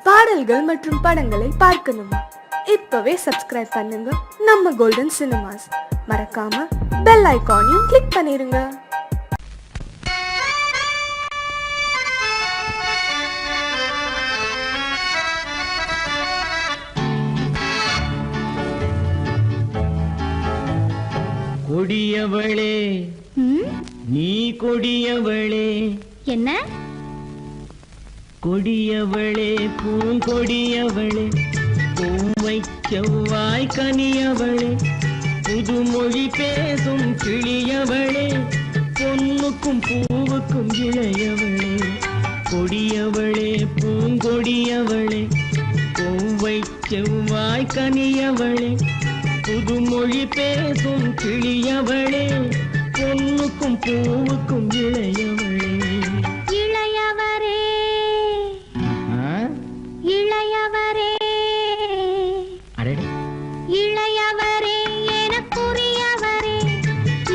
பாடல்கள் மற்றும் படங்களை பார்க்கணுமா? இப்பவே சப்ஸ்கிரைப் பண்ணுங்க நம்ம கோல்டன் சினிமாஸ். மறக்காம பெல் ஐகானையும் கிளிக் பண்ணிருங்க. கொடியவளே நீ கொடியவளே. என்ன கொடியவளே பூங்கொடியவளே, பூவை செவ்வாய் கனியவளே, புதுமொழி பேசும் கிளியவளே, பொன்னுக்கும் பூவுக்கும் இளையவளே. கொடியவளே பூங்கொடியவளே, பூவை செவ்வாய் கனியவளே, புதுமொழி பேசும் கிளியவளே, பொன்னுக்கும் பூவுக்கும் இளையவளே. இளையவரே இளையவரே இளையவரே எனக்குரியவரே,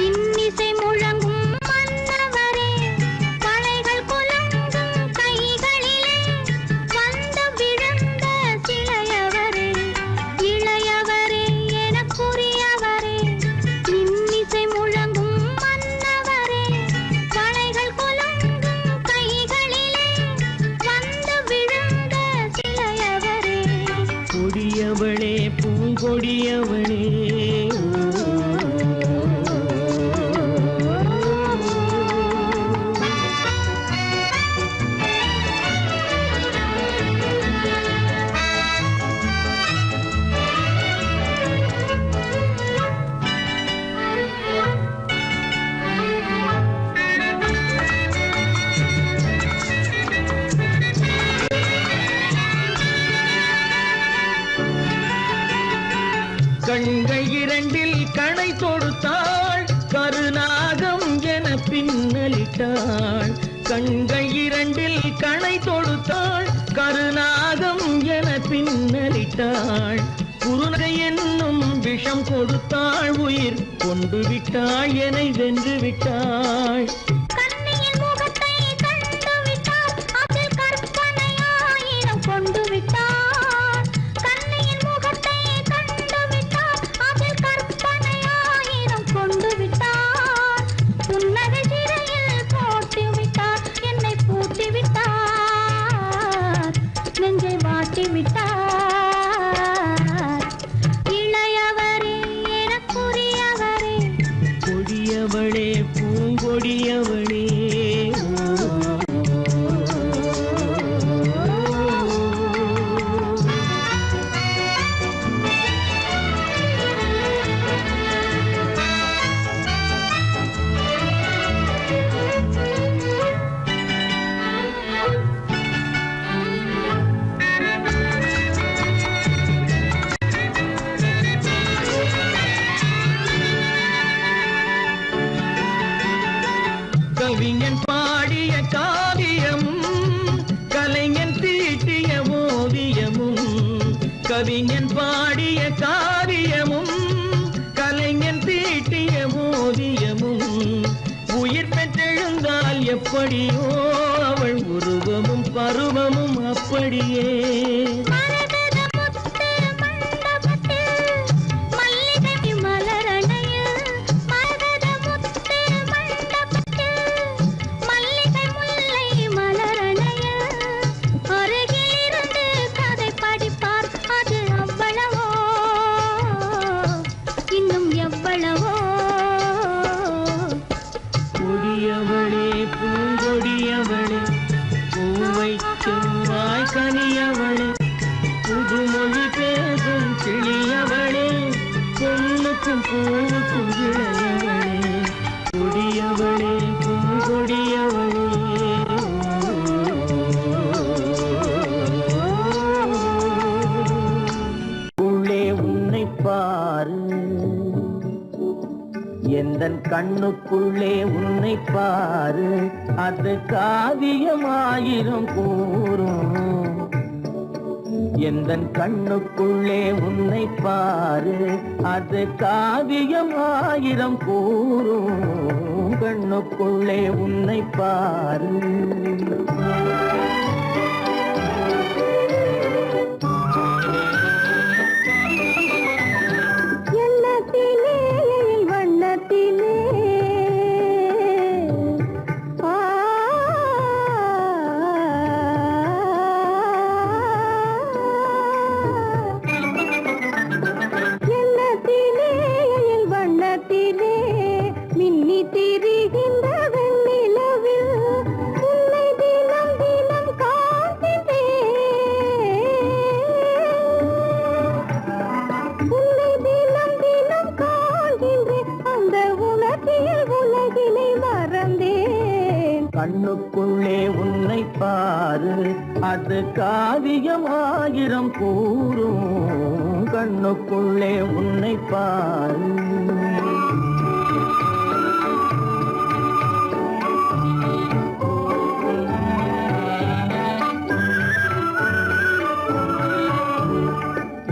இன்னிசை முழங்கும் மன்னவரே, கலைகள் குலுங்கும் கைகளிலே வந்து விழுந்த சிலையவரே. இளையவரே எனக்குரியவரே, இன்னிசை முழங்கும் மன்னவரே, கலைகள் குலுங்கும் கைகளிலே வந்து விழுந்த சிலையவரே. கொடியவளே பூங்கொடியவளே. கண்கள் இரண்டில் கணை தொடுத்தாள், கருநாகம் என பின்னலிட்டாள். கண்கள் இரண்டில் கணை தொடுத்தாள், கருநாகம் என பின்னலிட்டாள். குருநகை என்னும் விஷம் கொடுத்தாள், உயிர் கொண்டு விட்டாள், என்னை வென்று விட்டாள். கண்ணியின் முகத்தை கண்டு விட்டார், அதில் கற்பனையாயிரம் கொண்டு விட்டார். கண்ணியின் முகத்தை கண்டு விட்டார், அதில் கற்பனையாயிரம் கொண்டு விட்டார். புன்னகை சிறையில் போட்டு விட்டார், என்னை பூட்டி விட்டார், நெஞ்சை வாட்டி விட்டார். இளையவரே எனக்குரியவரே, கொடியவளே பூங்கொடியவளே. கவிஞன் பாடிய காவியமும், கலைஞன் தீட்டிய ஓவியமும். கவிஞன் பாடிய காவியமும், கலைஞன் தீட்டிய ஓவியமும். உயிர் பெற்றெழுந்தால் எப்படியோ அவள் உருவமும் பருவமும் அப்படியே. மரகத முத்து மண்டபத்தில் மல்லிகை மலரணையில், மரகத முத்து மண்டபத்தில் மல்லிகை முல்லை மலரணையில், அருகிலிருந்து கதை படிப்பார், அது அவ்வளவோ இன்னும் எவ்வளவோ. கொடியவளே பூங்கொடியவளே, பூவை செவ்வாய் கனியவளே, புதுமொழி பேசும் கிளியவளே, பொன்னுக்கும் பூவுக்கும் இளையவளே. கொடியவளே பூங்கொடியவளே. உள்ளே உன்னை பாரு, எந்தன் கண்ணுக்குள்ளே உன்னை பாரு, அது காவியமாயிரம் கூறும். எந்தன் கண்ணுக்குள்ளே உன்னை பாரு, அது காவியமாயிரம் கூறும். கண்ணுக்குள்ளே உன்னை பாரு. அது காவியம் ஆயிரம் கூறும் கண்ணுக்குள்ளே உன்னை பாரு.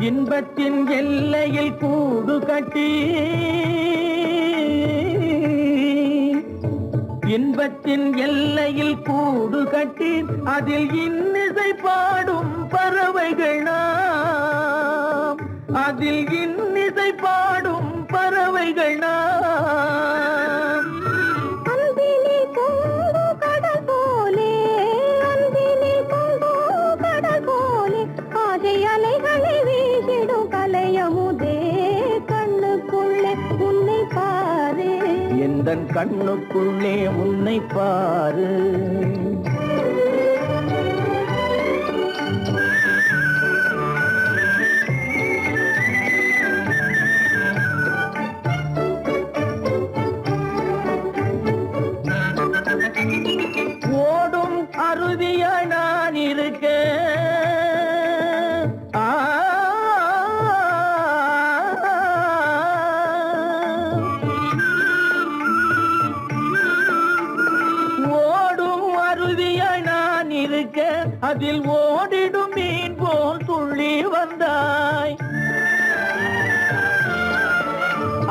இன்பத்தின் எல்லையில் கூடு கட்டி இன்பத்தின் எல்லையில் கூடு கட்டி அதில் இன்னிசை பாடும் பறவைகள் நாம், அதில் இன்னிசை பாடும் பறவைகள் நாம். அன்பிலே பொங்கு கடல் போலே, அன்பிலே பொங்கு கடல் போலே, ஆசை அலைகளை வீசிடும் கலையமுதே, கண்ணுக்குள்ளே உன்னை பாரு, எந்தன் கண்ணுக்குள்ளே உன்னை பாரு. ஓடும் அருவிய நான் இருக்க, ஓடும் அருவிய நான் இருக்க, அதில் ஓடிடும் மீன் போல் துள்ளி வந்தாய்,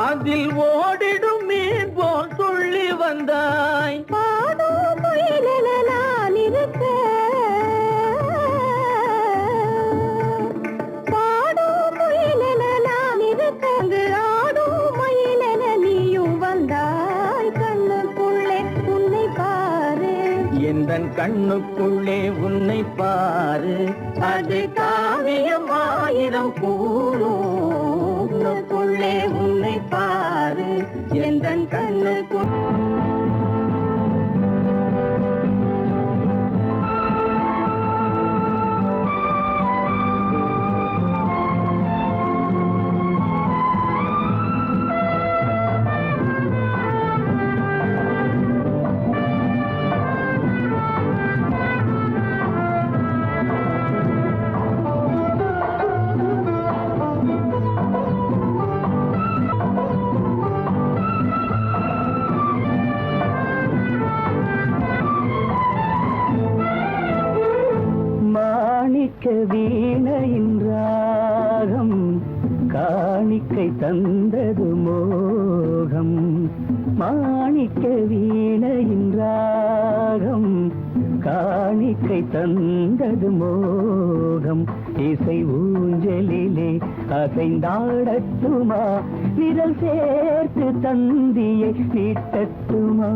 அதில் ஓடிடும் மீன் போல் துள்ளி வந்தாய். பாடும் குயிலென நான் இருக்க, பாடும் குயிலென நான் இருக்க, அங்கு ஆடும் மயிலென நீயும் வந்தாய், கண்ணுக்குள்ளே உன்னை பாரு, எந்தன் கண்ணுக்குள்ளே உன்னை பாரு. அது காவியம் ஆயிரம் கூறும் கண்ணுக்குள்ளே உன்னை பாரு, எந்தன் கண்ணுக்குள். மாணிக்க வீணையின் ராகம் காணிக்கை தந்தது மோகம், மாணிக்க வீணையின் ராகம் காணிக்கை தந்தது மோகம். இசை ஊஞ்சலிலே அசைந்தாடட்டுமா, விரல் சேர்த்து தந்தியை நீட்டட்டுமா.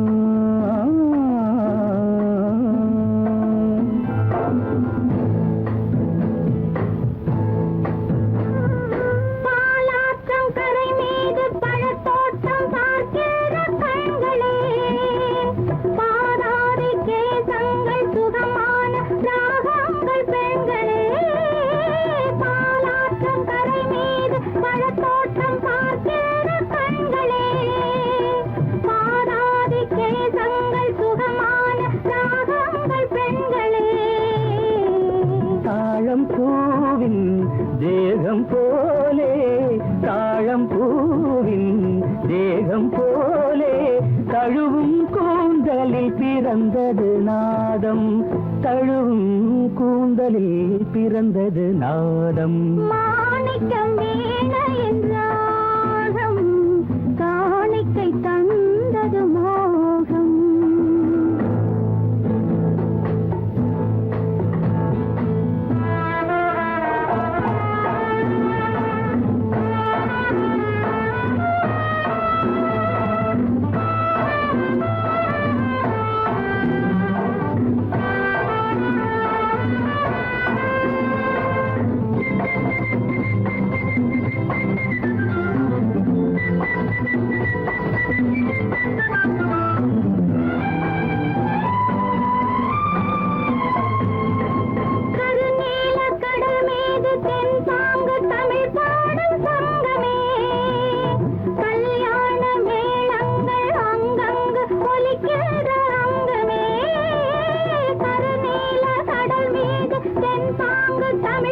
பாலாற்றம் கரை மீது பழத்தோட்டம் பார்க்கிற கண்களே, பாதாதி கேசங்கள் சுகமான ராகங்கள் பெண்களே, பாலாற்றம் கரை மீது பழத்தோட்டம் பார்க்கிற கண்களே, பாதாதி கேசங்கள் சுகமான ராகங்கள் பெண்களே. தாழம் பூவின் தேகம் போலே, தாழம் பூவின் தேகம் போலே, தழுவும் கூந்தலில் பிறந்தது நாதம், தழுவும் கூந்தலில் பிறந்தது நாதம். மாணிக்கம் வீணையின் ராகம் காணிக்கை தந்தது மோகம்.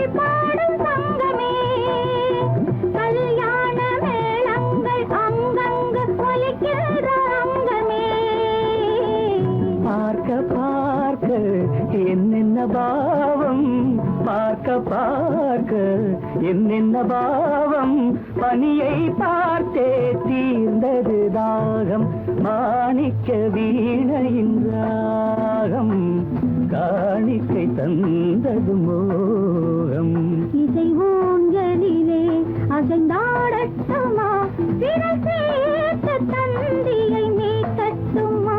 தமிழ் பாடும் சங்கமே கல்யாண மேளங்கள் அங்கங்கு ஒலிக்கின்ற அங்கமே பார்க்க பார்க்க என்னென்ன பாவம் பார்க்க பார்க்க என்னென்ன பாவம் பனியை பார்த்தே தீர்ந்தது தாகம் மாணிக்க வீணையின் ராகம் காணிக்கை தந்தது மோகம் இசை ஊஞ்சலிலே அசைந்தாடட்டுமா திரை சேர்த்த தந்தியை மீட்டட்டுமா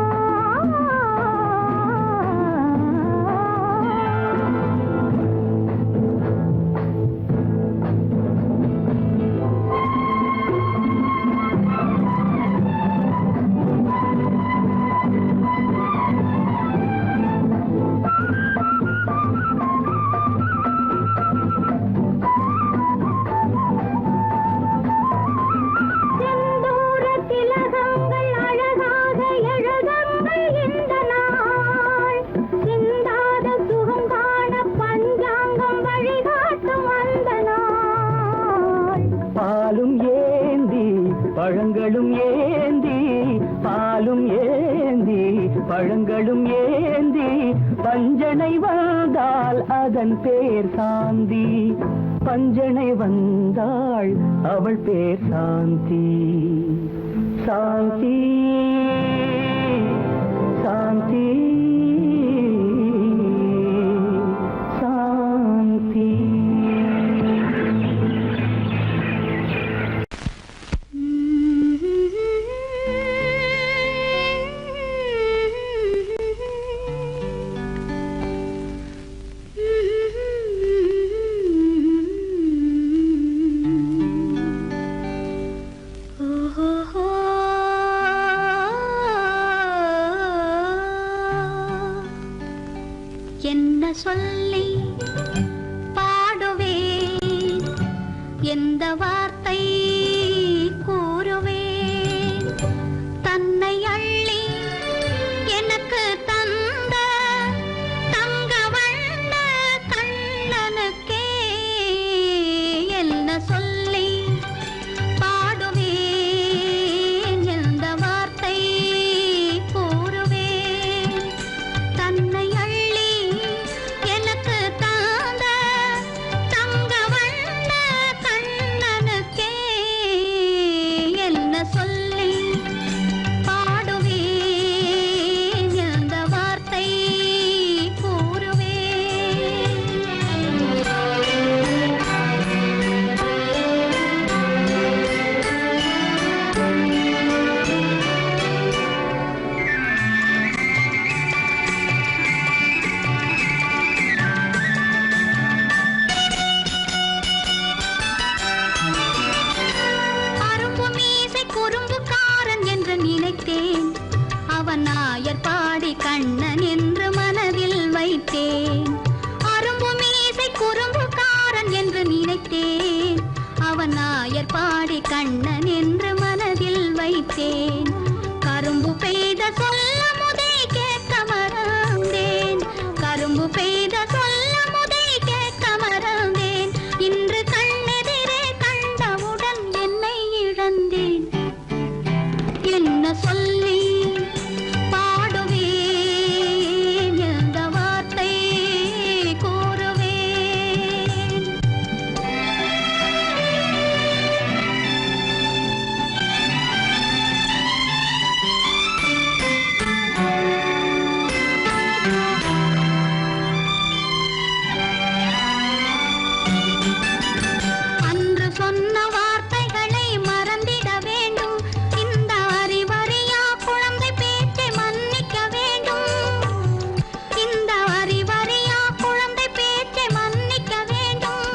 செந்தூர திலகங்கள் அழகாக எழுதங்கள் இந்த நாள் சிந்தாத சுகம் காண பஞ்சாங்கம் வழிகாட்டும் அந்த நாள் பாலும் ஏந்தி பழங்களும் ஏந்தி பாலும் ஏந்தி பழங்களும் ஏந்தி பஞ்சனை வந்தால் அதன் பேர் சாந்தி பஞ்சனை வந்தாள் அவள் பேர் சாந்தி சாந்தி சாந்தி சாந்தி என்ன சொல்லி பாடுவேன் எந்த வார்த்தை கூறுவேன் தன்னை அள்ளி எனக்கு தந்த தங்க வண்ண கண்ணனுக்கே என்ன சொல்லி பாடுவேன் எந்த வார்த்தை கூறுவேன் தன்னை அள்ளி எனக்கு தந்த தங்க வண்ண கண்ணனுக்கே என்ன சொல்லி பாடுவேன் எந்த வார்த்தை அரும்பு மீசை குறும்புக்காரன் என்று நினைத்தேன் அவன் நாயர் பாடி கண்ணன் என்று மனதில் வைத்தேன் அரும்பு மீசை குறும்புக்காரன் என்று நினைத்தேன் அவன் நாயர் பாடி கண்ணன் என்று மனதில் வைத்தேன் கரும்பு பெய்த சொல்ல முதை கேட்க மறந்தேன் கரும்பு பெய்த சொல்ல முதை கேட்க மறந்தேன் இன்று கண்ணெதிரே கண்டவுடன் என்னை இழந்தேன் என்ன சொல்லி பாடுவேன் எந்த வார்த்தை கூறுவேன் அன்று சொன்ன வார்த்தைகளை மறந்திட வேண்டும் இந்த அறிவறியா குழந்தை பேச்சை மன்னிக்க வேண்டும் இந்த அறிவறியா குழந்தை பேச்சை மன்னிக்க வேண்டும்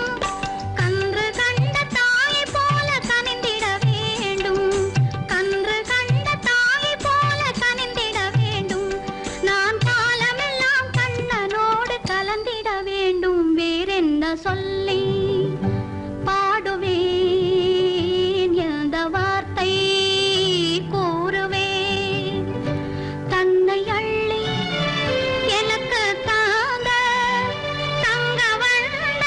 கன்று கண்ட தாயை போல கனிந்திட வேண்டும் கன்று கண்ட தாயை போல கனிந்திட வேண்டும் நான் காலமெல்லாம் கண்ணனோடு கலந்திட வேண்டும் வேறென்ன சொல்லி பாடுவேன் எந்த வார்த்தை கூறுவேன் தன்னை அள்ளி எனக்கு தாந்த தங்க வண்ண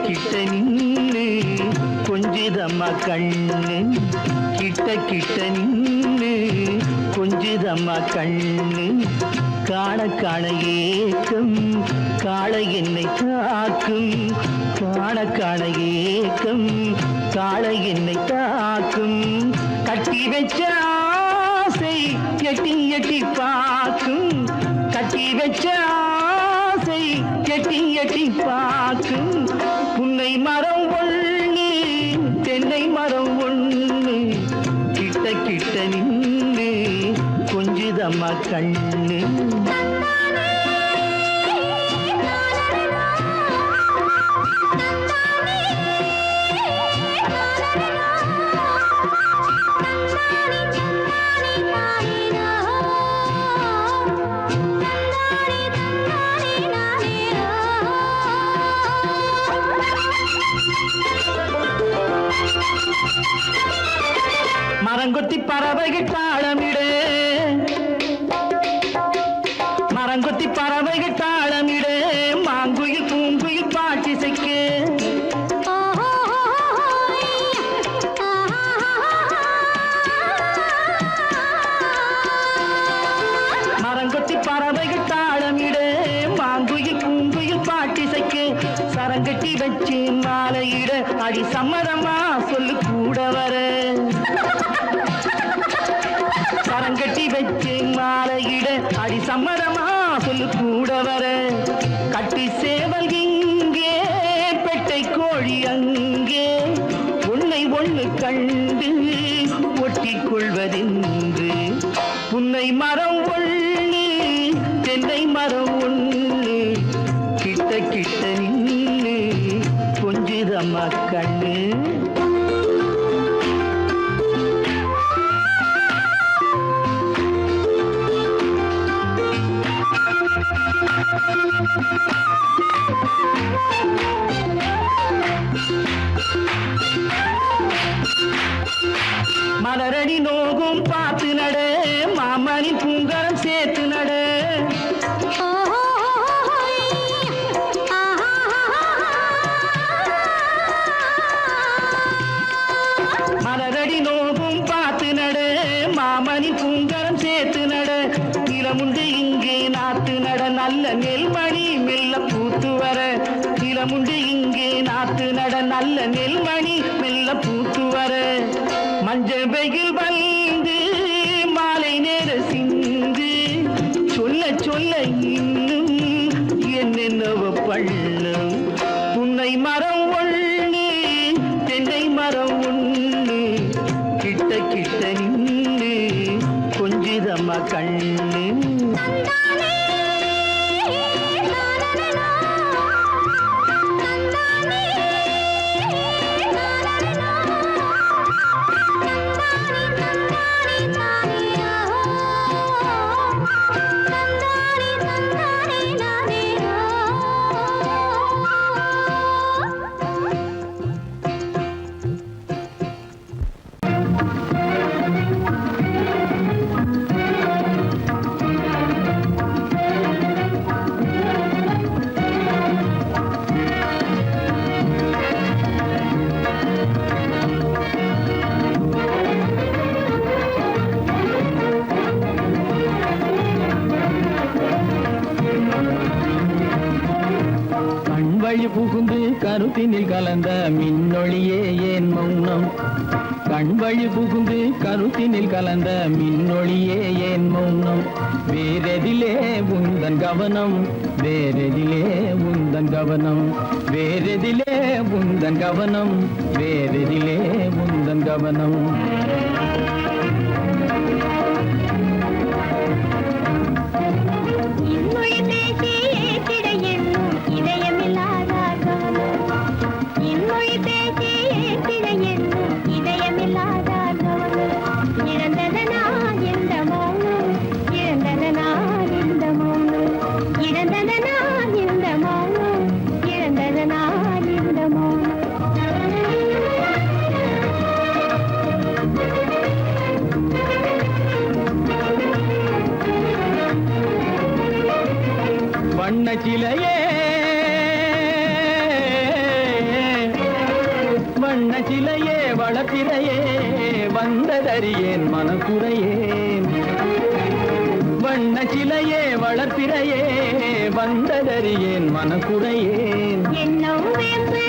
கிட்ட நின்னு கொஞ்சிதம்மா கண்ணு கிட்ட நின்னு கொஞ்சிதம்மா கண்ணு காண காண ஏக்கம் காளை என்னை தாக்கும் காண காண ஏக்கம் காளை என்னை தாக்கும் கட்டி வச்ச ஆசை எட்டி எட்டி பார்க்கும் கட்டி வச்ச ஆசை எட்டி எட்டி பார்க்கும் புன்னை மரம் ஒண்ணு தென்னை மரம் ஒண்ணு கிட்ட நின்று கொஞ்சிதம்மா கண்ணு மரங்கொத்தி பறவைகள் தாளமிடு மரங்கொத்தி பறவைகள் தாளமிடு மாங்குயில் பூங்குயில் பாட்டிசைக்கு மரங்கொத்தி பறவைகள் தாளமிடு மாங்குயில் பூங்குயில் பாட்டிசைக்கு சரங்கட்டி வச்சு மாலையிட அடி சம்மதமா சொல்லு கூட வர சரங்கட்டி வச்சு மாலையிட அடி சம்மதமா சொல்லு கூட வர கட்டி சேவல் இங்கே பெட்டை கோழி அங்கே உன்னை ஒண்ணு கண்டு ஒட்டிக் கொள்வதென்று புன்னை மரம் ஒண்ணு தென்னை மரம் ஒண்ணு கிட்ட நின்று கொஞ்சிதம்மா கண்ணு மலரடி நோகும் பார்த்து நட மாமணி பூங்கரம் சேர்த்து நட மலரடி நோகும் பார்த்து நட மாமணி பூங்கரம் சேர்த்து நட நிலமுண்டு இங்கே நாத்து நட நல்ல நெல்மணி மெல்ல பூத்து வர நிலமுண்டு இங்கே நாத்து நட நல்ல நெல்மணி மெல்ல பூத்து வர மஞ்சள் வெயில் வந்து மாலை நேர சிந்து சொல்ல சொல்ல இன்னும் என்னென்னவ பண்ணும் புன்னை மரம் ஒண்ணு தென்னை மரம் ஒண்ணு கிட்ட நின்று கொஞ்சிதம்மா கண்ணு புகுந்து கருத்தினில் கலந்த மின்னொளியே ஏன் மௌனம் கண்வழி புகுந்து கருத்தினில் கலந்த மின்னொளியே ஏன் மௌனம் வேறெதிலே உந்தன் கவனம் வேறெதிலே உந்தன் கவனம் வேறெதிலே உந்தன் கவனம் வேறெதிலே உந்தன் கவனம் வண்ண சிலையே வண்ண சிலையே வளர்த்திரையே வந்ததறியேன் மனக்குறையேன். வண்ண சிலையே வளர்த்திரையே வந்ததறியேன் மனக்குறையேன். என்னும் வேம்பு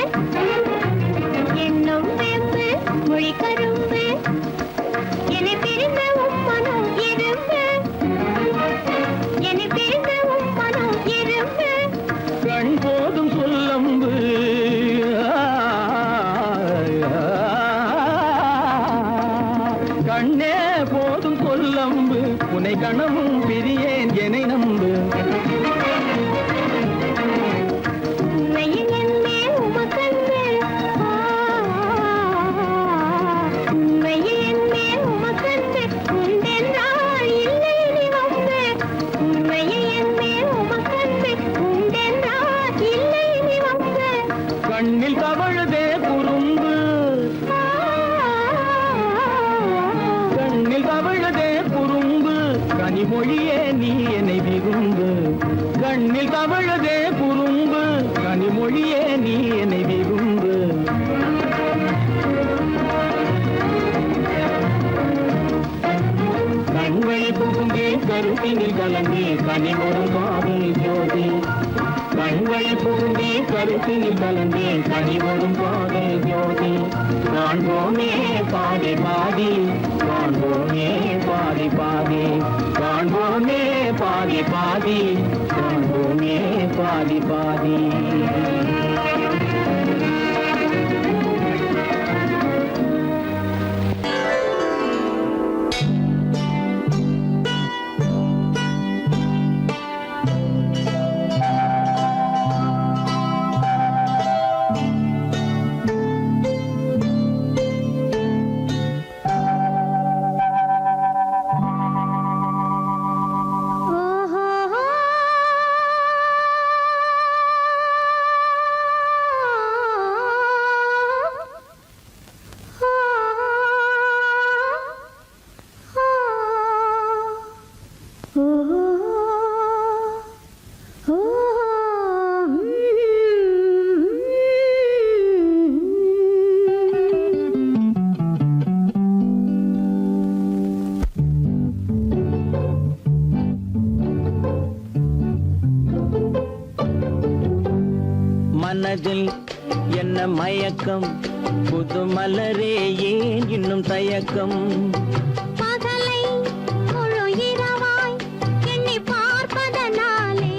என்னும் வேம்பு மொழி கரும்பு என்னை பிரிந்த உம்மனும் எறும்பு என்னை பிரிந்த உம்மனும் எறும்பு கண் போதும் சொல்லம்பு கண்ணே போதும் சொல்லம்பு உனை கணமும் பிரியேன் என்னை நம்பு. உண்மையில் என்னே உமக்கன்று உண்மையில் என்னே உமக்கன்று உண்டென்றால் இல்லை நீ வம்பு. உண்மையில் என்னே உமக்கன்று உண்டென்றால் இல்லை நீ வம்பு. கண்ணில் தவழுதே குறும்பு கண்ணில் தவழுதே குறும்பு கனிமொழியே நீ என்னை விரும்பு. கண்ணில் தவழுதே குறும்பு கனிமொழியே நீ என்னை விரும்பு. கண்வழி புகுந்தே கருத்தினில் கலந்தே கனிமொரும் காதல் ஜோதி. கண்வழி புகுந்தே கருத்தினில் கலந்தே கனிமொரும் காதல் ஜோதி. காண்போமே பாதி பாதி காண்போமே பாதி பாதி காண்போமே பாதி பாதி காண்போமே பாதி பாதி. மனதில் என்ன மயக்கம் புது மலரே ஏன் இன்னும் தயக்கம். பகலை முழு இரவாய் எண்ணி பார்ப்பதனாலே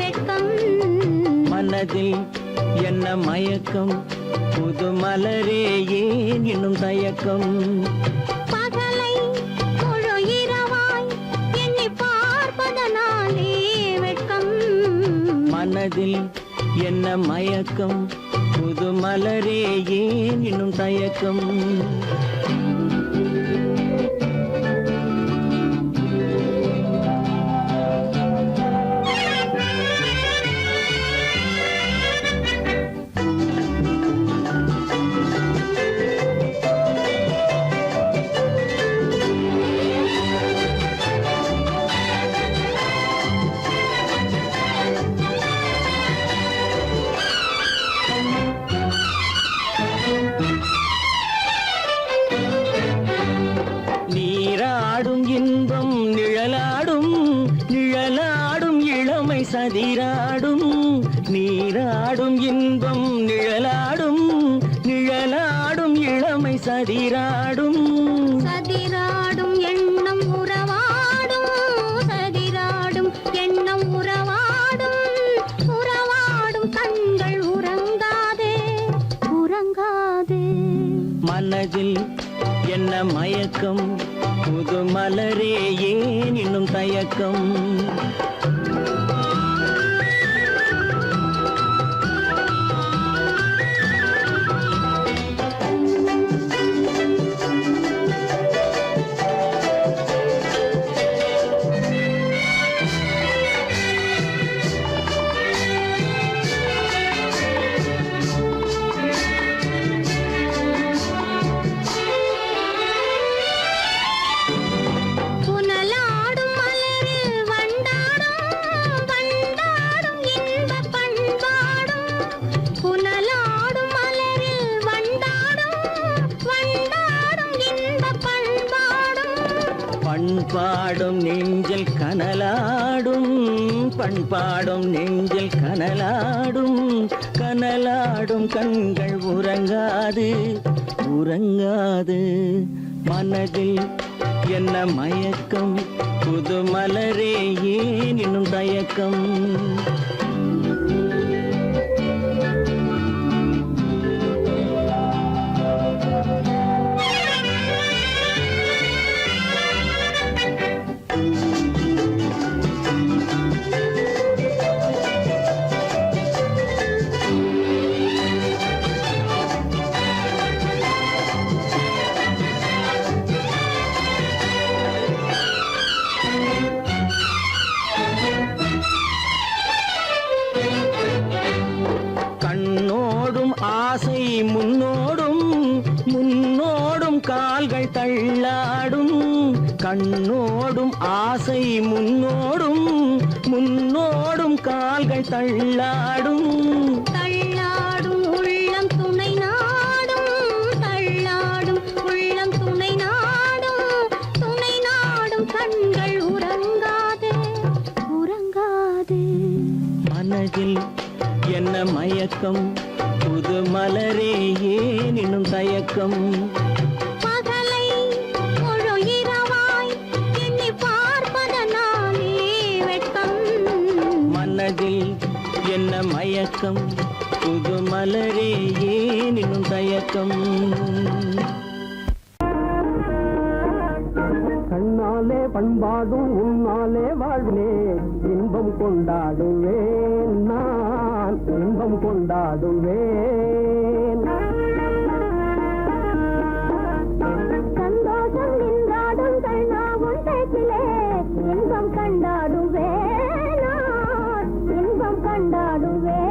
வெட்கம். மனதில் என்ன மயக்கம் புது மலரே ஏன் இன்னும் தயக்கம். பகலை முழு இரவாய் எண்ணி பார்ப்பதனாலே வெட்கம். மனதில் என்ன மயக்கம் புது மலரே ஏன் இன்னும் தயக்கம். நீராடும் இன்பம் நிழலாடும் நிழலாடும் இளமை சதிராடும். நீராடும் இன்பம் நிழலாடும் நிழலாடும் இளமை சதிராடும். சதிராடும் எண்ணம் உறவாடும் சதிராடும் எண்ணம் உறவாடும். உறவாடும் கண்கள் உறங்காதே உறங்காதே. மனதில் என்ன மயக்கம் புது மலரே ஏன் இன்னும் தயக்கம். புனலாடும் மலரில் வண்டாடும் பண்பாடும் நெஞ்சில் கனலாடும், பண்பாடும் நெஞ்சில் கனலாடும், கனலாடும் கண்கள் உறங்காது, உறங்காது. மனதில் என்ன மயக்கம், புது மலரே ஏன் இன்னும் தயக்கம்? ஆசை முன்னோடும், முன்னோடும் கால்கள் தள்ளாடும், கண்ணோடும் ஆசை முன்னோடும், முன்னோடும் கால்கள் தள்ளாடும். தள்ளாடும் உள்ளம் துணை நாடும், தள்ளாடும் உள்ளம் துணை நாடும், துணை நாடும் கண்கள் உறங்காது, உறங்காது. மனதில் என்ன மயக்கம், புது மலரே ஏன் இன்னும் தயக்கம்? பகலை முழு இரவாய் எண்ணி பார்ப்பதனாலே வெட்கம். மனதில் என்ன மயக்கம், புது மலரே ஏன் இன்னும் தயக்கம்? கண்ணாலே பண்பாடும் உன்னாலே வாழ்விலே இன்பம் கொண்டாடுவேன், நான் இன்பம் கொண்டாடுவேன். சந்தோஷம் நின்றாடும் கண்ணாவும் பேச்சிலே இன்பம் கண்டாடுவேன், நான் இன்பம் கண்டாடுவேன்.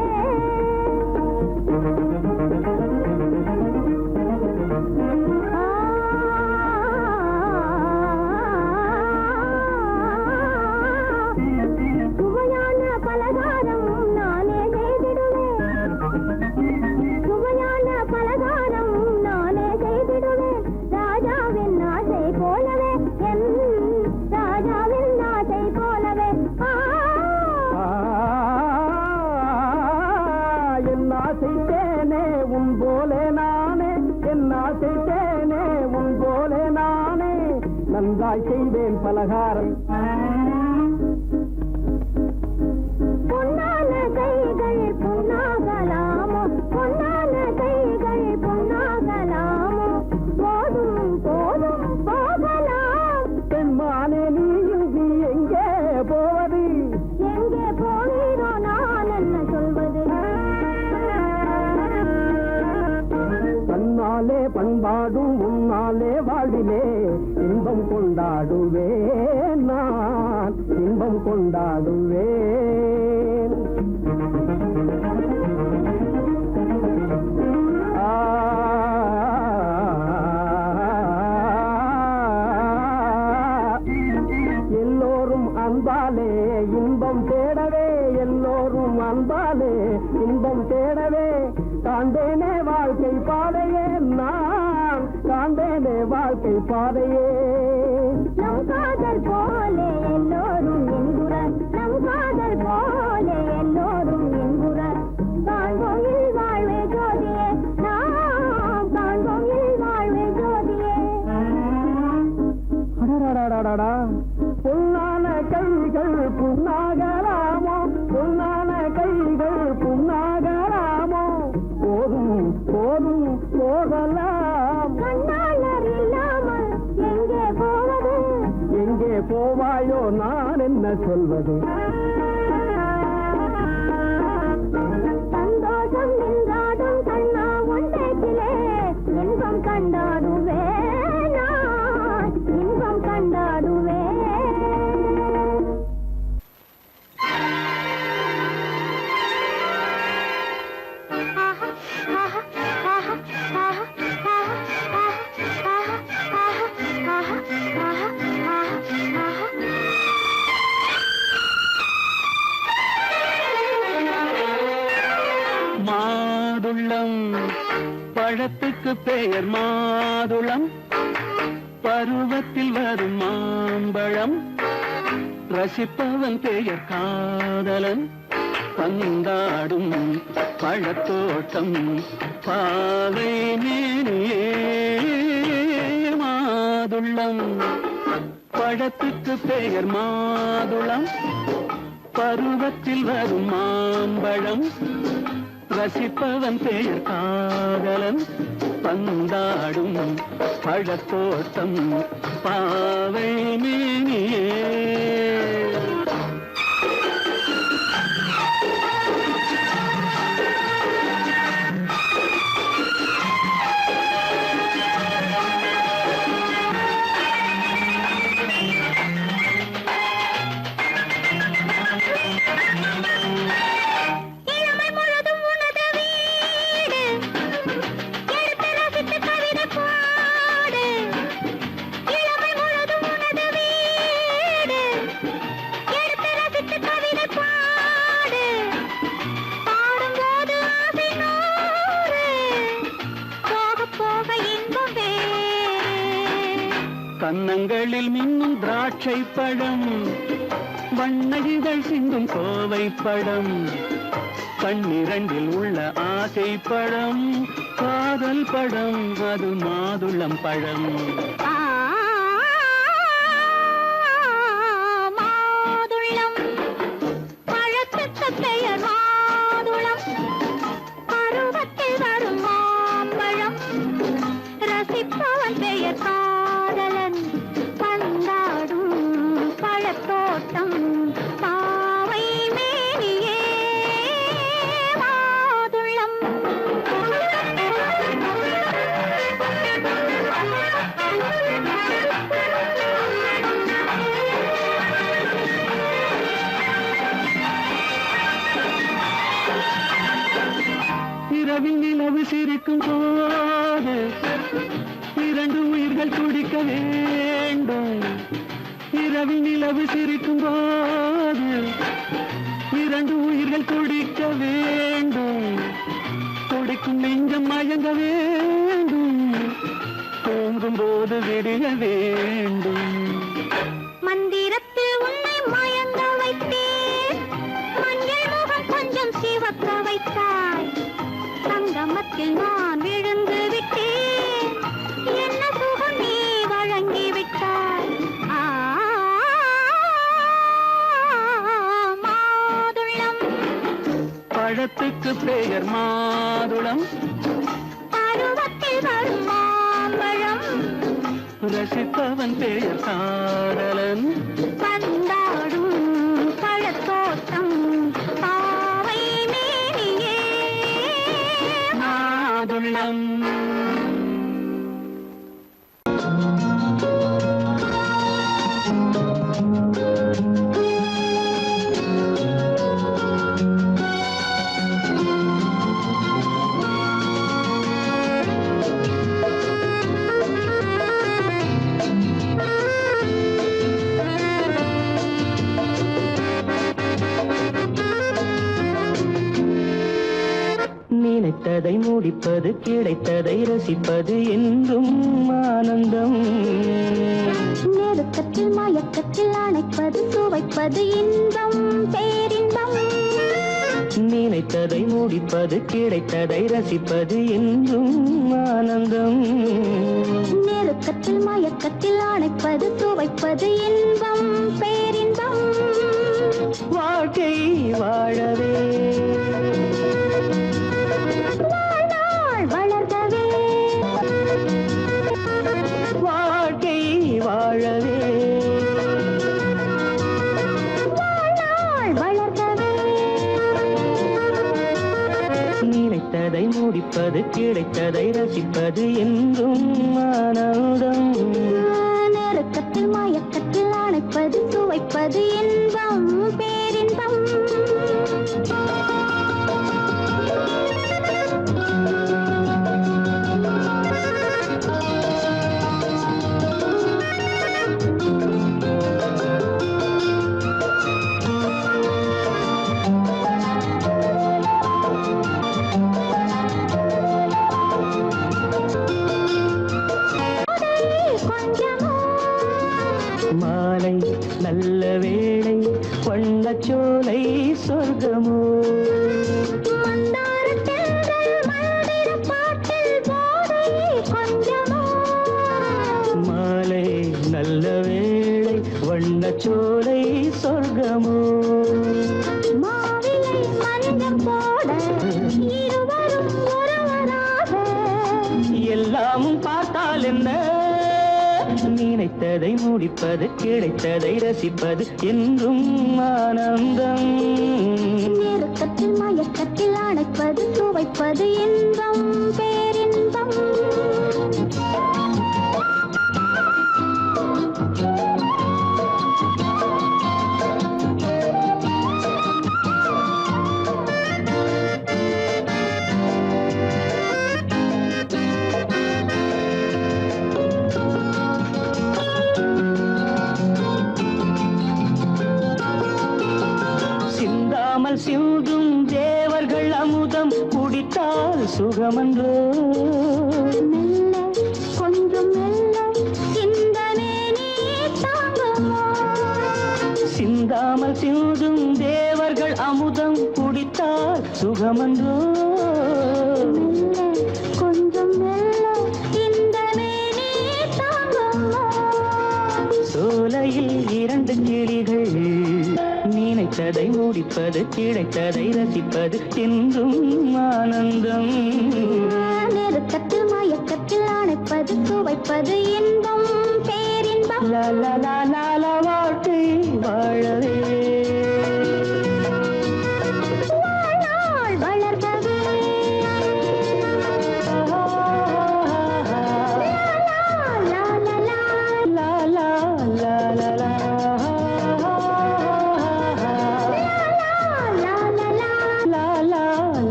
சுவையான பலகாரம் நானே செய்திடுவேன், சுவையான பலகாரம் நானே செய்திடுவேன். ராஜாவின் ஆசை போலவே, என் ராஜாவின் ஆசை போலவே. என் ஆசை தேனே உன் போலே நானே, என் ஆசை தேனே உன் போலே நானே, நன்றாய் செய்வேன் பலகாரம். பொன்னான கைகள் பொன்னாகலாமோ, பொன்னான கைகள் பொன்னாகலாமோ, போதும் போதும் போகலாம். பெண்மானே நீ இங்கு எங்கே போவது, எங்கே போகிறோ நான் என்ன சொல்வது? தன்னாலே பண்பாடும் உன்னாலே வாழ்விலே இன்பம் கொண்டாடுவேன், நான் இன்பம் கொண்டாடுவேன். எல்லோரும் அன்பாலே இன்பம் தேடவே, எல்லோரும் அன்பாலே இன்பம் தேடவே, காண்பேனே வாழ்க்கை பாதையே, நான் காண்பேனே வாழ்க்கை பாதையே. நம் காதல் போலே எல்லோரும் என்குற, நம் காதல் போலே எல்லோரும் என்குற, காண்போம் இல் வாழ்வே ஜோதியே, நாம் காண்போம் இல் வாழ்வே ஜோதியே. அடடடடடடா, பொன்னான கைகள் புண்ணாகலாமோ, பொன்னான கைகள் புண்ணாகலாமோ, போதும் போதும் போகலாம். கண்ணாளர் இல்லாமல் எங்கே போவது, எங்கே போவாயோ நான் என்ன சொல்வது? சந்தோஷம் நின்றாடும் கண்ணா உன் பேச்சிலே இன்பம் கண்டாடுவேன், நான் இன்பம் கண்டாடுவேன். மாதுளம் பழத்துக்கு பெயர் மாதுளம், பருவத்தில் வரும் மாம்பழம் ரசிப்பவன் பெயர் காதலன் பந்தாடும் பழத்தோட்டம் பாவை மேனியே மாதுளம் பழத்துக்கு பெயர் மாதுளம் பருவத்தில் வரும் மாம்பழம் ரசிப்பவன் பெயர் காதலன் பந்தாடும் பழத்தோட்டம் பாவை மேனியே கன்னங்களில் மின்னும் திராட்சை பழம் வண்ணகிகள் சிந்தும் கோவை பழம் கண்ணிரண்டில் உள்ள ஆசை பழம் காதல் பழம் அது மாதுளம் பழம் மாதுளம் பழத்துக்கு பெயர் மாதுளம் பருவத்தில் வரும் மாம்பழம் ரசிப்பவன் பெயர் காதலன் பந்தாடும் பழத்தோட்டம் பாவை மேனியே மாதுளம் இரவில் நிலவு சிரிக்கும் போது இரண்டு உயிர்கள் துடிக்க வேண்டும் இரவில் நிலவு சிரிக்கும் போது இரண்டு உயிர்கள் துடிக்க வேண்டும் துடிக்கும் நெஞ்சம் மயங்க வேண்டும் தூங்கும் போது விடிய வேண்டும் மந்திரத்தில் உன்னை மயங்க வைத்தேன் மஞ்சள் முகம் கொஞ்சம் சிவக்க வைத்தாய் சங்கமத்தில் நான் விழுந்து விட்டேன் என்ன சுகம் நீ வழங்கி விட்டாய் மாதுளம் பழத்துக்கு பெயர் மாதுளம் பருவத்தில் வரும் மாம்பழம் ரசிப்பவன் பெயர் காதலன் பந்தாடும் பழத்தோட்டம் பாவை மேனியே மாதுளம் நினைத்ததை முடிப்பது கிடைத்ததை ரசிப்பது என்றும் ஆனந்தம் நெருக்கத்தில் மயக்கத்தில் அணைப்பது சுவைப்பது இன்பம் பேரின்பம் நினைத்ததை முடிப்பது கிடைத்ததை ரசிப்பது என்றும் ஆனந்தம் நெருக்கத்தில் மயக்கத்தில் அணைப்பது சுவைப்பது இன்பம் பேரின்பம் வாழ்க்கை வாழவே வாழ்நாள் வளர்கவே வாழ்க்கை வாழவே வாழ்நாள் வளர்கவே நினைத்ததை முடிப்பது கிடைத்ததை ரசிப்பது என்றும் ஆனந்தம் நெருக்கத்தில் மயக்கத்தில் அணைப்பது சுவைப்பது இன்பம் பேரின்பம் கொஞ்சம் என்றால் என்ன நினைத்ததை முடிப்பது கிடைத்ததை ரசிப்பது என்றும் ஆனந்தம் நெருக்கத்தில் மயக்கத்தில் அணைப்பது சுவைப்பது இன்பம் பேரின்பம் சிந்தும் தேவர்கள் அமுதம் குடித்தால் சுகமன்றோ மெல்ல கொஞ்சம் மெல்ல சிந்தனே நீ தாங்குமோ சிந்தாமல் சிந்தும் தேவர்கள் அமுதம் குடித்தால் சுகமன்றோ மெல்ல கொஞ்சம் மெல்ல சிந்தனே நீ தாங்குமோ சோலையில் இரண்டு கிளிகள் நினைத்ததை முடிப்பது கிடைத்ததை ரசிப்பது என்றும் ஆனந்தம் நெருக்கத்தில் மயக்கத்தில் அணைப்பது சுவைப்பது இன்பம் பேரின்பம் லால வாழ்க்கை வாழவே வாழ்நாள் வளர்கவே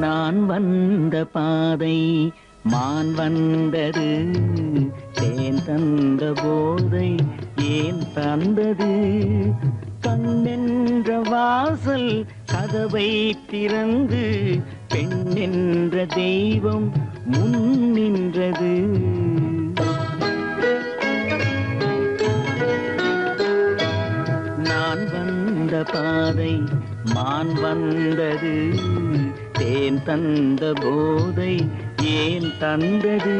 நான் வந்த பாதை மான் வந்தது தேன் தந்த போதை ஏன் தந்தது கண்ணென்ற வாசல் கதவை திறந்து பெண் என்ற தெய்வம் முன் நின்றது நான் வந்த பாதை மான் வந்தது தேன் தந்த போதை ஏன் தந்தது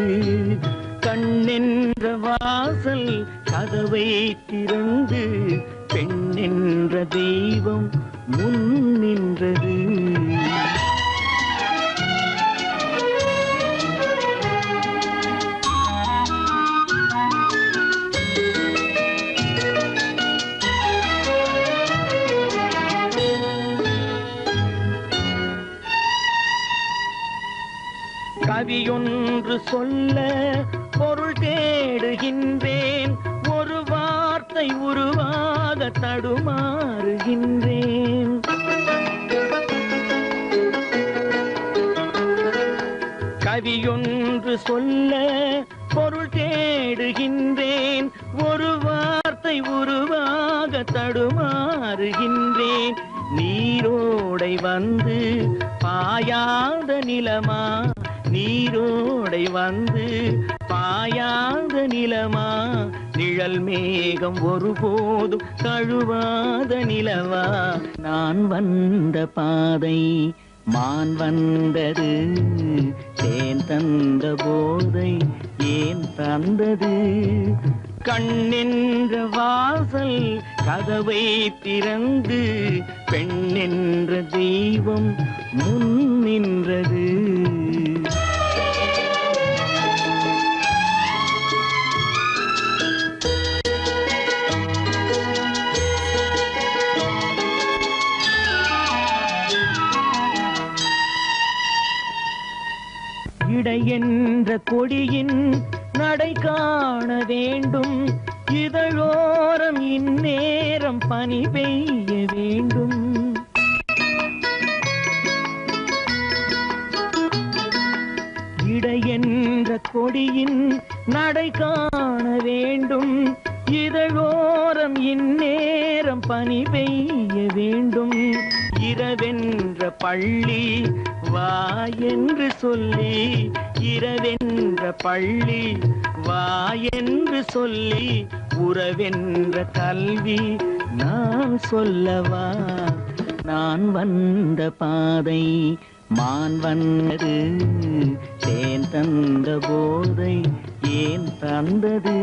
கண்ணென்ற வாசல் கதவை திறந்து பெண் என்ற தெய்வம் முன் நின்றது கவியொன்று சொல்ல பொருள் தேடுகின்றேன் ஒரு வார்த்தை உருவாக தடுமாறுகின்றேன் கவியொன்று சொல்ல பொருள் தேடுகின்றேன் ஒரு வார்த்தை உருவாக தடுமாறுகின்றேன் நீரோடை வந்து பாயாத நிலமா நீரோடை வந்து பாயாத நிலமா நிழல் மேகம் ஒருபோதும் தழுவாத நிலவா நான் வந்த பாதை மான் வந்தது தேன் தந்த போதை ஏன் தந்தது கண்ணென்ற வாசல் கதவை திறந்து பெண் என்ற தெய்வம் முன் நின்றது இடை என்ற கொடியின் நடை காண வேண்டும், இதழோரம் இந்நேரம் பனி பெய்ய வேண்டும். இடை என்ற கொடியின் நடை காண வேண்டும், இதழோரம் இந்நேரம் பனி பெய்ய வேண்டும். இரவென்ற பள்ளி வா என்று சொல்லி, இரவென்ற பள்ளி வா என்று சொல்லி, உறவென்ற கல்வி நான் சொல்லவா. நான் வந்த பாதை மான் வந்தது, தேன் தந்த போதை ஏன் தந்தது.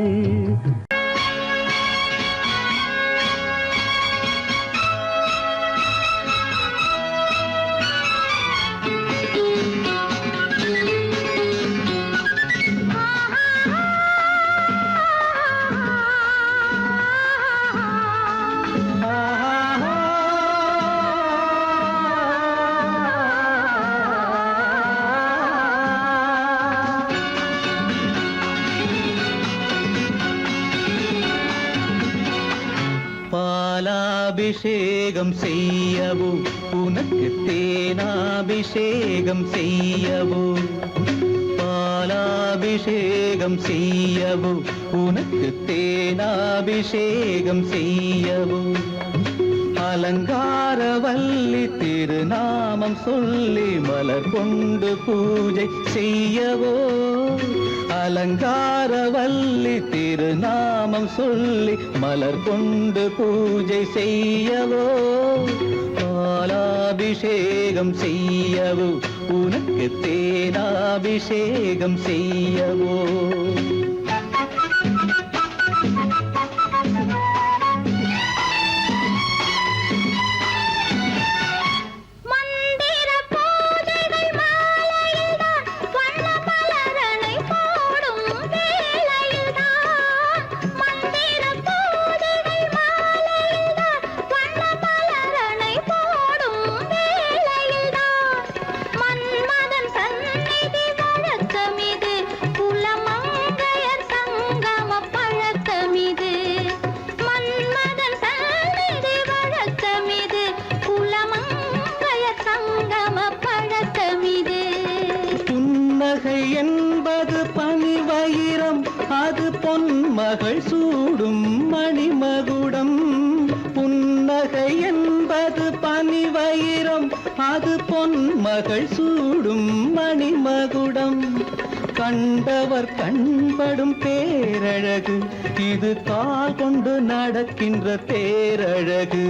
பாலாபிஷேகம் செய்யவோ உனக்கு தேனாபிஷேகம் செய்யவோ, பாலாபிஷேகம் செய்யவோ உனக்கு தேனாபிஷேகம் செய்யவோ. அலங்காரவல்லி திருநாமம் சொல்லி மலர் கொண்டு பூஜை செய்யவோ, அலங்காரவல்லி திருநாமம் சொல்லி மலர் கொண்டு பூஜை செய்யவோ. பாலாபிஷேகம் செய்யவோ உனக்கு தேனாபிஷேகம் செய்யவோ. என்பது பனிவயிரம், அது பொன்மகள் சூடும் மணிமகுடம். புன்னகை என்பது பனிவயிரம், அது பொன்மகள் சூடும் மணிமகுடம். கண்டவர் கண்படும் பேரழகு, இது கால் கொண்டு நடக்கின்ற தேரழகு.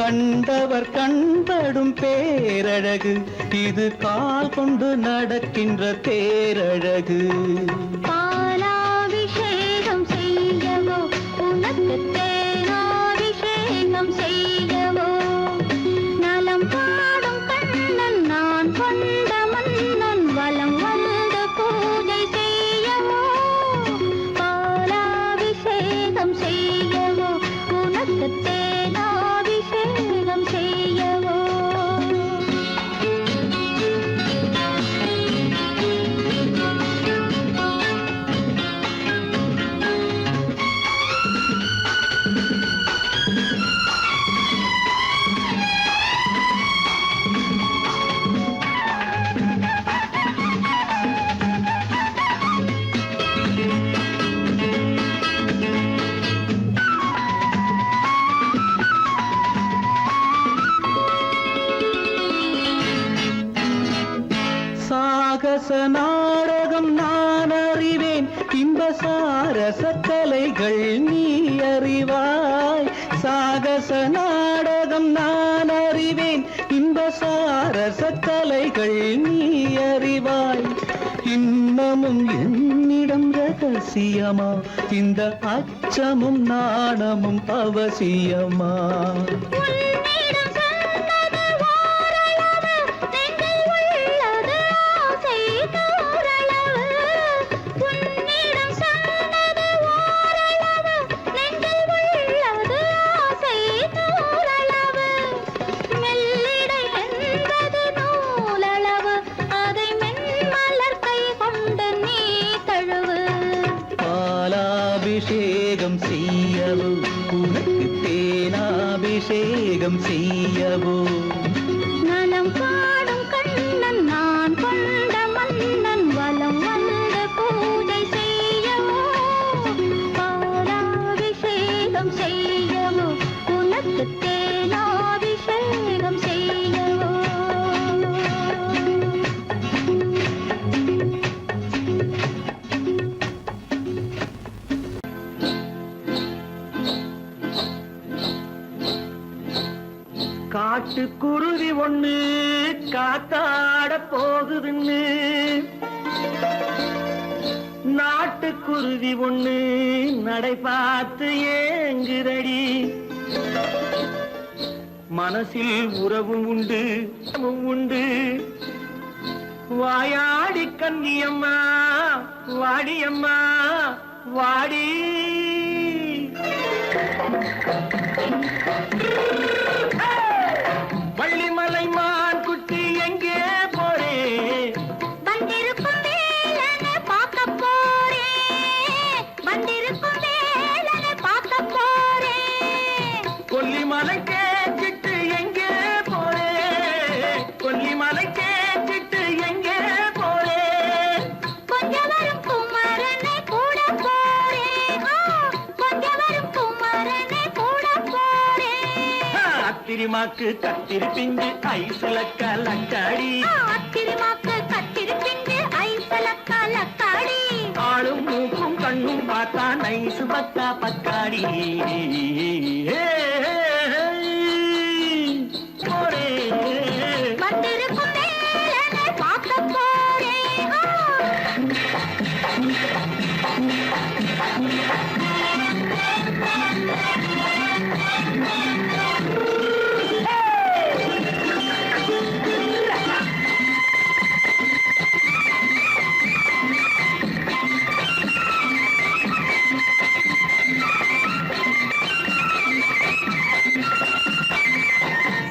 கண்டவர் கண்படும் பேரழகு, இது கால் கொண்டு நடக்கின்ற தேரழகு. பாலாபிஷேகம் செய்யவோ உனக்கு தேனாபிஷேகம் செய்யவோ. நலம் பாடும் கண்ணன் நான் கொண்ட மன்னன் வலம் வந்து பூஜை செய்யவோ. பாலாபிஷேகம் செய்யவோ உனக்கு தேனாபிஷேகம் செய்யவோ. சாகச நாடகம் நான் அறிவேன், இன்ப சாரச கலைகள் நீ அறிவாய். சாகச நாடகம் நான் அறிவேன், இன்ப சாரச கலைகள் நீ அறிவாய். இன்னமும் என்னிடம் ரகசியமா, இந்த அச்சமும் நாணமும் அவசியமா. மெல்லிடை என்பது நூலளவு, அதை மென்மலர் காட்டுக்குருவி ஒண்ணு காத்தாட போகுதுன்னு நாட்டுக்குருவி ஒண்ணு நடை பார்த்து ஏங்குதடி மனசில் உறவும் உண்டு உண்டு வாயாடி கன்னியம்மா வாடியம்மா வாடி வள்ளிமலை மான் குட்டி எங்கே போறே வந்திருக்கும் வேலனை பார்க்க போறேன் வந்திருக்கும் வேலனை பார்க்க போறேன் கொல்லிமலை கேட்டுட்டு எங்கே போறே கொல்லிமலை கேட்டுட்டு எங்கே போறே கொஞ்சம் வரும் குமரனை கூட போறேன் கொஞ்சம் வரும் குமரனை கூட போறேன் அத்திரிமாக்கு கத்திரி பிஞ்சு ஐசுல கலக்காடி அத்திரிமாக்கு கத்திரி பிஞ்சு ஐசல கலக்காடி ஆளும் மூக்கும் கண்ணும் பார்த்தா நைசு பக்கா பக்காடி போறே வந்திருக்கும் வேலனை பார்க்க போறேன்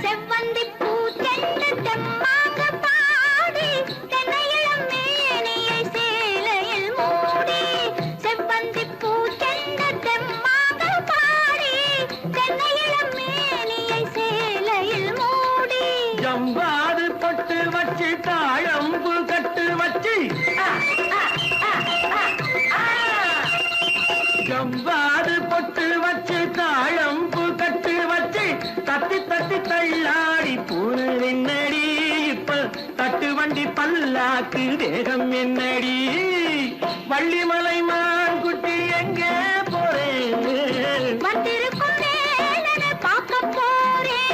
செவ்வந்தி பூ தென்று தெம்மாக பாடி தென்னையிளம் மேனியை சேலையில் மூடி செவ்வந்தி பூ தென்று தெம்மாக பாடி தென்னையிளம் மேனியை சேலையில் மூடி ஜம்பாது பொட்டு வச்சு தாழம்பு கட்டு வச்சு ஜம்பாது பொட்டு வச்சு தாழம்பு கட்டு வச்சு தட்டி தட்டி தள்ளாடி பூரு என்னடி இப்ப தட்டு வண்டி பல்லாக்கு தேகம் என்னடி வள்ளிமலை மான் குட்டி எங்கே போறேன் வந்திருக்கும் வேலனை பார்க்க போறேன்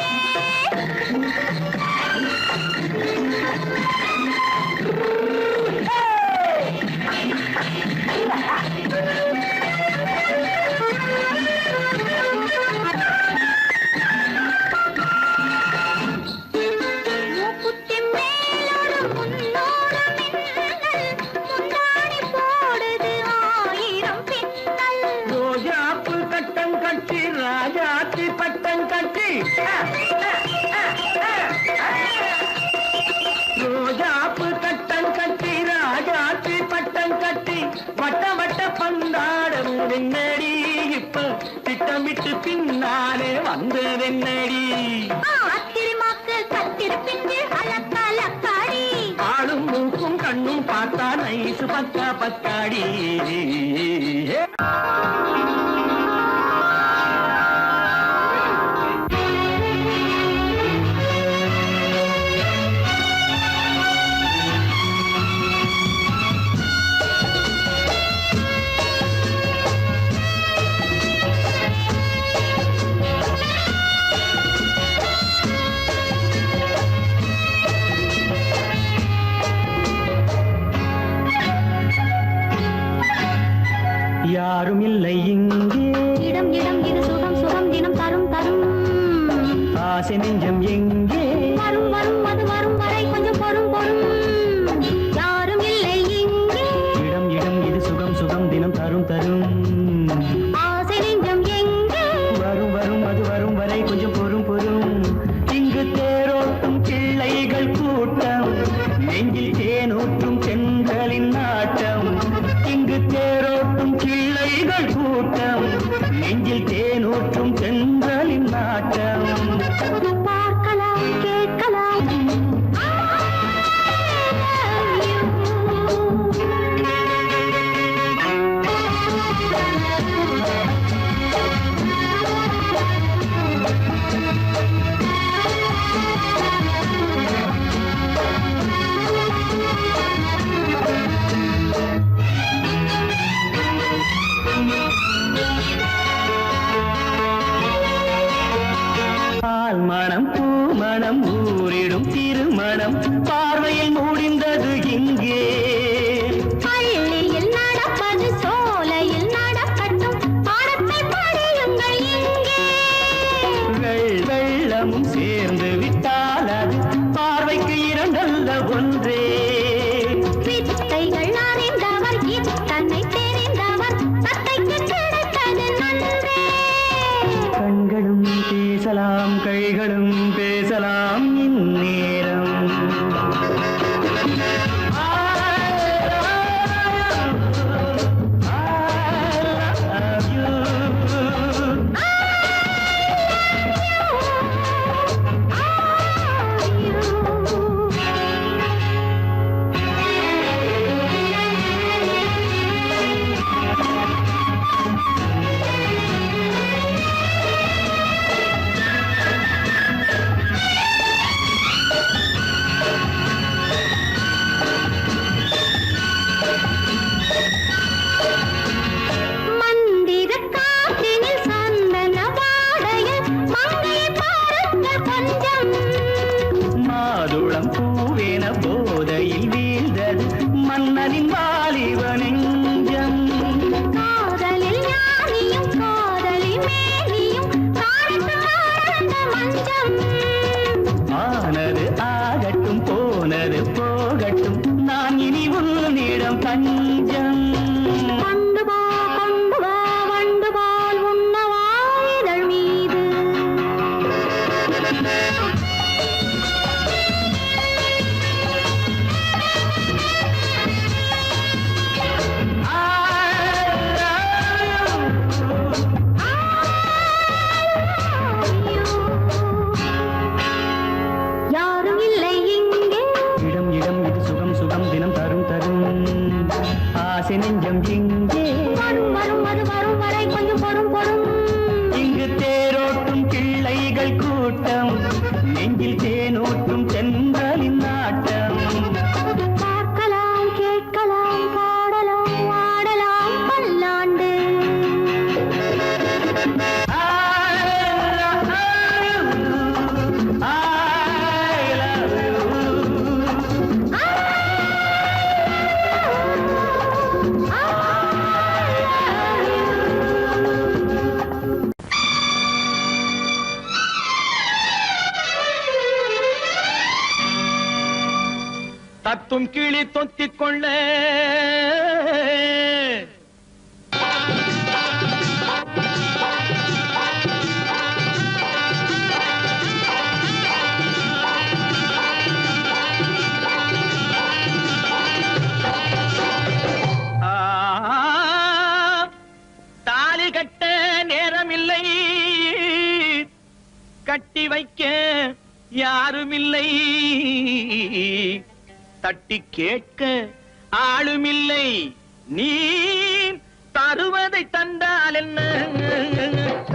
மூக்குத்தி மேலோடு முன்னோடு மின்னல் முந்தாணி போடுது ஆயிரம் பின்னல் ரோஜாப்பு கட்டம் கட்டி ராஜாத்தி பட்டம் கட்டி ரோஜாப்பு கட்டம் கட்டி ராஜாத்தி பட்டம் கட்டி வட்ட வட்ட பந்தாடம் வெண்ணடி இப்ப திட்டமிட்டு பின்னாலே வந்ததென்னடி அத்திரிமாக்கு கத்திரி பிஞ்சு அலக்கலக்காடி ஆளும் மூக்கும் கண்ணும் பார்த்தா நைசு பக்கா பக்காடி யாரும் இல்லை இங்கே இடம் இடம் இது சுகம் சுகம் தினம் தரும் தரும் ஆசை நெஞ்சம் எங்கே வரும் வரும் அது வரும் வரை கொஞ்சம் பொறும் பொறும் யாரும் இல்லை இங்கே இடம் இடம் இது சுகம் சுகம் தினம் தரும் தரும் ஆசை நெஞ்சம் எங்கே வரும் வரும் அது வரும் வரை கொஞ்சம் பொறும் பொறும் இங்கு தேரோட்டும் பிள்ளைகள் கூட்டம் நெஞ்சில் தேனூற்றும் சென்றலின் நாட்டம் இங்கு தேரோட்டும் பிள்ளைகள் கூட்டம் நெஞ்சில் தேனூற்றும் சென்றலின் நாட்டம் புதுப்பா பார்வையில் முடிந்தது இங்கே. பள்ளியில் நடப்பது சோலையில் நடக்கட்டும், பாடத்தை படியுங்கள் இங்கே. வெள்ளமும் சேர்ந்து விட்டால் அது பார்வைக்கு இரண்டல்ல ஒன்றே. வித்தைகள் அறிந்தவர் இத்தனை தெரிந்தவர், தத்தைக்கு கிடைத்தது நன்றே. கண்களும் பேசலாம் கைகளும் பேசலாம் இந்நேரம். மந்திர காற்றினில் சந்தன வாடையில் மங்கையை பாருங்கள் கொஞ்சம். மாதுளம் பூவேன போதையில் வீழ்ந்தது மன்னனின் வாலிப நெஞ்சம். காதலில் ஞானியும் காதலி மேனியும் காணட்டும் ஆனந்த மஞ்சம். ஆனது ஆகட்டும் போனது போகட்டும், நான் இனி உன்னிடம் பஞ்சம். கொண்டு வா வண்டு போல் உண்ணவா இதழ் மீது. யாரும் இல்லை இங்கே. இடம் இடம் இது சுகம் சுகம் தினம் தரும் தரும் ஆசை நெஞ்சம் இங்கே. வரும் வரும் அது வரும் வரை கொஞ்சம் பொறும் பொறும். இங்கு தேரோட்டும் பிள்ளைகள் கூட்டம், நெஞ்சில் தேனோட்டும் தென்றலின் நாட்டம். பார்க்கலாம் கேட்கலாம் பாடலாம் ஆடலாம் பல்லாண்டு. தத்தும் கிளி தொத்திக் கொள்ள தாலி கட்ட நேரமில்லை, கட்டி வைக்க யாருமில்லை, தட்டி கேட்க ஆளுமில்லை. நீ தருவதை தந்தால் என்ன?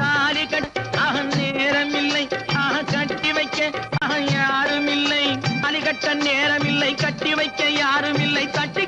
தாலி கட்ட நேரமில்லை, கட்டி வைக்க யாருமில்லை. தாலி கட்ட நேரமில்லை, கட்டி வைக்க யாருமில்லை, தட்டி